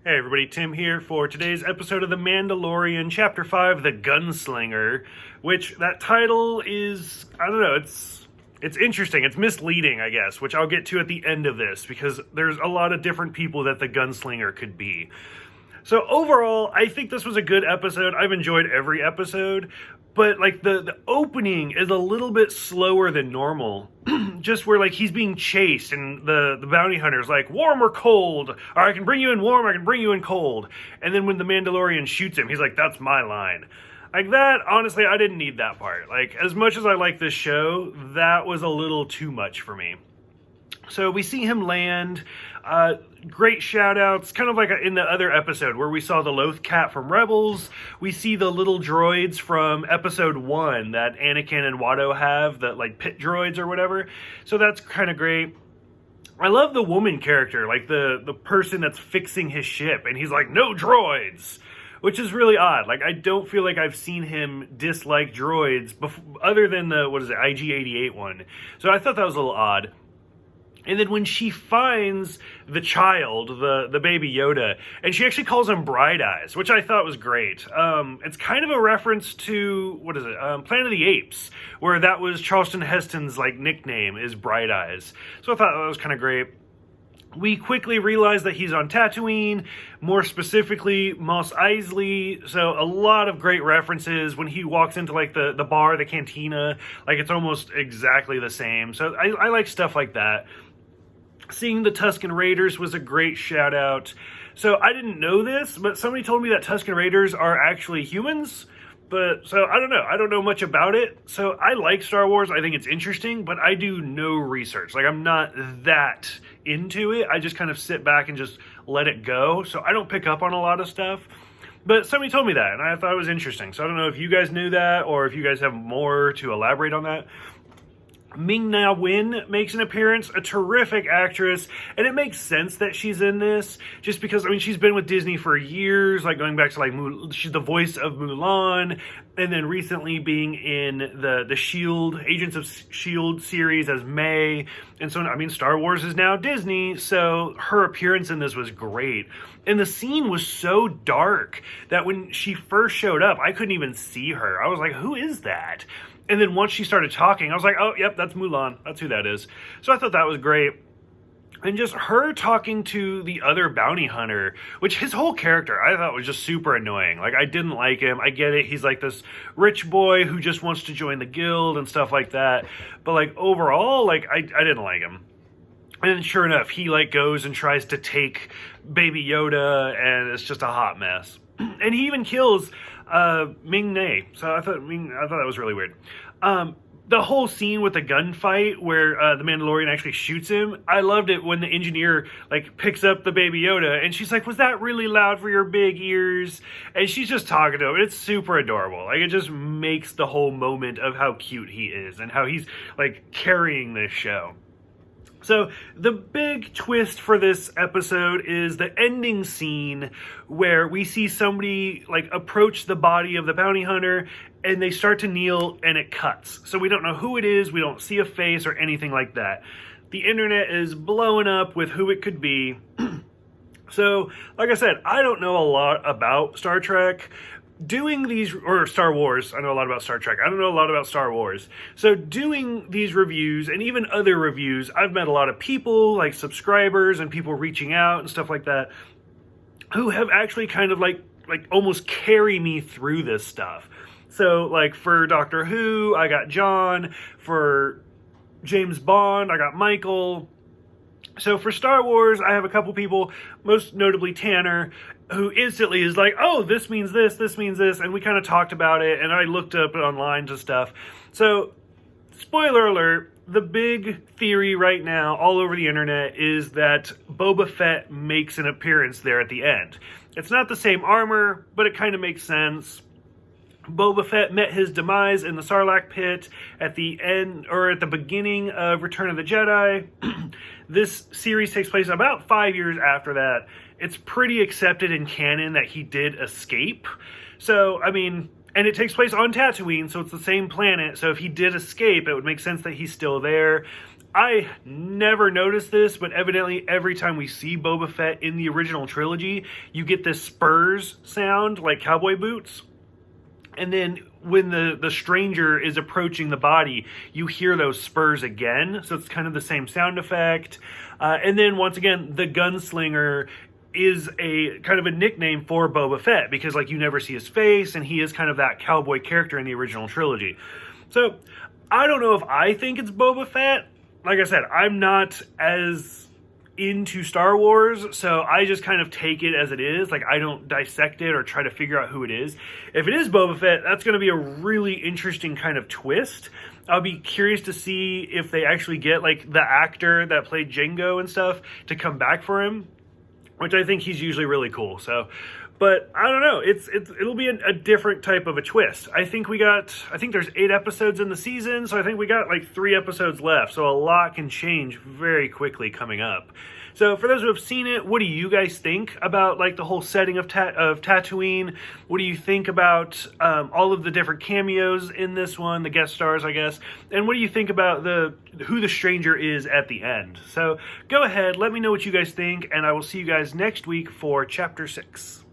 Hey everybody, Tim here for today's episode of The Mandalorian, Chapter 5, The Gunslinger, which that title is, I don't know, it's interesting, it's misleading, I guess, which I'll get to at the end of this, because there's a lot of different people that the Gunslinger could be. So overall, I think this was a good episode. I've enjoyed every episode, but like the opening is a little bit slower than normal. Just where like he's being chased and the bounty hunter's like, warm or cold, or I can bring you in warm, I can bring you in cold. And then when the Mandalorian shoots him, he's like, that's my line. Like that, honestly, I didn't need that part. Like, as much as I like this show, that was a little too much for me. So we see him land, great shout outs, kind of like in the other episode where we saw the Loth Cat from Rebels. We see the little droids from episode 1 that Anakin and Watto have, the like pit droids or whatever. So that's kind of great. I love the woman character, like the person that's fixing his ship, and he's like, no droids! Which is really odd. Like, I don't feel like I've seen him dislike droids other than the, IG-88 one. So I thought that was a little odd. And then when she finds the child, the baby Yoda, and she actually calls him Bright Eyes, which I thought was great. It's kind of a reference to, Planet of the Apes, where that was Charleston Heston's like nickname is Bright Eyes. So I thought that was kind of great. We quickly realize that he's on Tatooine, more specifically Mos Eisley, so a lot of great references. When he walks into like the bar, the cantina, like it's almost exactly the same. So I like stuff like that. Seeing the Tusken Raiders was a great shout out. So I didn't know this, but somebody told me that Tusken Raiders are actually humans. But so I don't know. I don't know much about it. So I like Star Wars. I think it's interesting, but I do no research. Like, I'm not that into it. I just kind of sit back and just let it go. So I don't pick up on a lot of stuff. But somebody told me that, and I thought it was interesting. So I don't know if you guys knew that or if you guys have more to elaborate on that. Ming-Na Wen makes an appearance, a terrific actress, and it makes sense that she's in this, just because, I mean, she's been with Disney for years, like going back to like, she's the voice of Mulan, and then recently being in the S.H.I.E.L.D., Agents of S.H.I.E.L.D. series as May, and so, I mean, Star Wars is now Disney, so her appearance in this was great. And the scene was so dark that when she first showed up, I couldn't even see her. I was like, who is that? And then once she started talking, I was like, oh, yep, that's Mulan. That's who that is. So I thought that was great. And just her talking to the other bounty hunter, which his whole character I thought was just super annoying. Like, I didn't like him. I get it. He's like this rich boy who just wants to join the guild and stuff like that. But like overall, like I didn't like him. And then sure enough, he like goes and tries to take Baby Yoda, and it's just a hot mess. And he even kills Ming-Na. So I thought that was really weird. The whole scene with the gunfight where the Mandalorian actually shoots him, I loved it when the engineer like picks up the Baby Yoda and she's like, was that really loud for your big ears? And she's just talking to him. It's super adorable. Like, it just makes the whole moment of how cute he is and how he's like carrying this show. So the big twist for this episode is the ending scene where we see somebody like approach the body of the bounty hunter and they start to kneel and it cuts. So we don't know who it is. We don't see a face or anything like that. The internet is blowing up with who it could be. So like I said, I don't know a lot about Star Trek. Doing these, or Star Wars, I know a lot about Star Trek, I don't know a lot about Star Wars. So doing these reviews, and even other reviews, I've met a lot of people, like subscribers, and people reaching out and stuff like that, who have actually kind of like almost carry me through this stuff. So like for Doctor Who, I got John. For James Bond, I got Michael. So for Star Wars, I have a couple people, most notably Tanner, who instantly is like, oh, this means this means this, and we kind of talked about it, and I looked up online to stuff. So, spoiler alert, the big theory right now all over the internet is that Boba Fett makes an appearance there at the end. It's not the same armor, but it kind of makes sense. Boba Fett met his demise in the Sarlacc pit at the end, or at the beginning of Return of the Jedi. This series takes place about 5 years after that. It's pretty accepted in canon that he did escape. So, I mean, and it takes place on Tatooine, so it's the same planet. So if he did escape, it would make sense that he's still there. I never noticed this, but evidently every time we see Boba Fett in the original trilogy, you get this spurs sound like cowboy boots. And then when the stranger is approaching the body, you hear those spurs again. So it's kind of the same sound effect. And then once again, the Gunslinger is a kind of a nickname for Boba Fett because like you never see his face and he is kind of that cowboy character in the original trilogy. So I don't know if I think it's Boba Fett. Like I said, I'm not as into Star Wars, so I just kind of take it as it is. Like, I don't dissect it or try to figure out who it is. If it is Boba Fett, that's going to be a really interesting kind of twist. I'll be curious to see if they actually get, like, the actor that played Jango and stuff to come back for him, which I think he's usually really cool. So, but I don't know. It'll be a different type of a twist. I think there's 8 episodes in the season, so I think we got like 3 episodes left. So a lot can change very quickly coming up. So for those who have seen it, what do you guys think about like the whole setting of Tatooine? What do you think about all of the different cameos in this one, the guest stars, I guess? And what do you think about who the stranger is at the end? So go ahead, let me know what you guys think, and I will see you guys next week for Chapter 6.